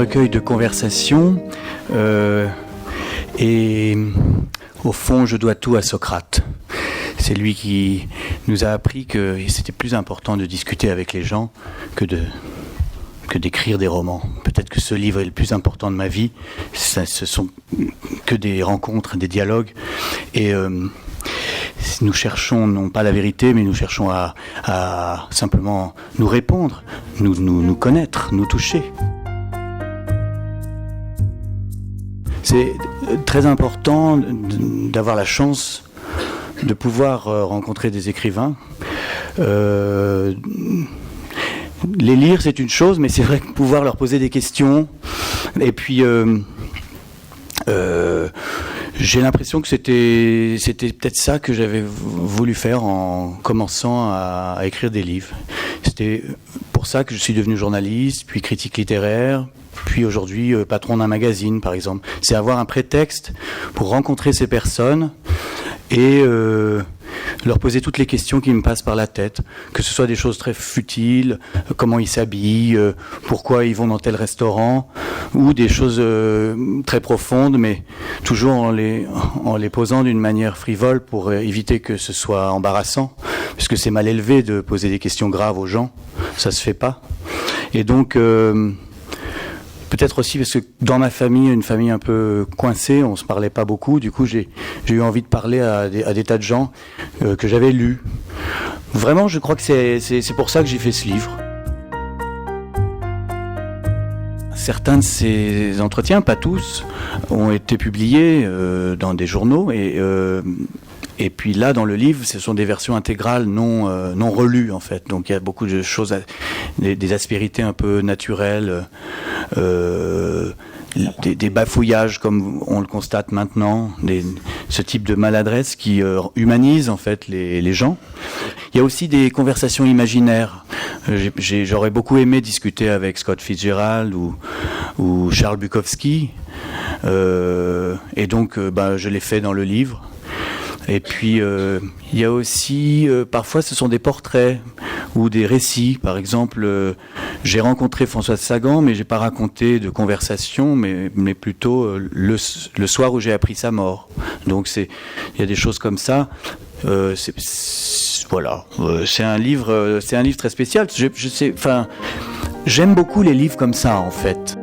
recueil de conversations et au fond, je dois tout à Socrate. C'est lui qui nous a appris que c'était plus important de discuter avec les gens que d'écrire des romans. Peut-être que ce livre est le plus important de ma vie. Ce sont que des rencontres, des dialogues. Et nous cherchons non pas la vérité, mais nous cherchons à simplement nous répondre, nous connaître, nous toucher. C'est très important d'avoir la chance de pouvoir rencontrer des écrivains. Les lire, c'est une chose, mais c'est vrai que pouvoir leur poser des questions. Et puis, j'ai l'impression que c'était peut-être ça que j'avais voulu faire en commençant à écrire des livres. C'était pour ça que je suis devenu journaliste, puis critique littéraire, puis aujourd'hui patron d'un magazine, par exemple. C'est avoir un prétexte pour rencontrer ces personnes et leur poser toutes les questions qui me passent par la tête, que ce soit des choses très futiles, comment ils s'habillent, pourquoi ils vont dans tel restaurant, ou des choses très profondes, mais toujours en les posant d'une manière frivole pour éviter que ce soit embarrassant, puisque c'est mal élevé de poser des questions graves aux gens, ça se fait pas. Et donc peut-être aussi parce que dans ma famille, une famille un peu coincée, on se parlait pas beaucoup. Du coup, j'ai eu envie de parler à des tas de gens que j'avais lus. Vraiment, je crois que c'est pour ça que j'ai fait ce livre. Certains de ces entretiens, pas tous, ont été publiés dans des journaux et puis là, dans le livre, ce sont des versions intégrales non relues, en fait. Donc il y a beaucoup de choses, des aspérités un peu naturelles, des bafouillages comme on le constate maintenant, ce type de maladresse qui humanise, en fait, les gens. Il y a aussi des conversations imaginaires. J'aurais beaucoup aimé discuter avec Scott Fitzgerald ou Charles Bukowski. Et donc, je l'ai fait dans le livre. Et puis, il y a aussi, parfois, ce sont des portraits ou des récits. Par exemple, j'ai rencontré Françoise Sagan, mais j'ai pas raconté de conversation, mais plutôt le soir où j'ai appris sa mort. Donc, il y a des choses comme ça. Voilà, c'est un livre très spécial. J'aime beaucoup les livres comme ça, en fait.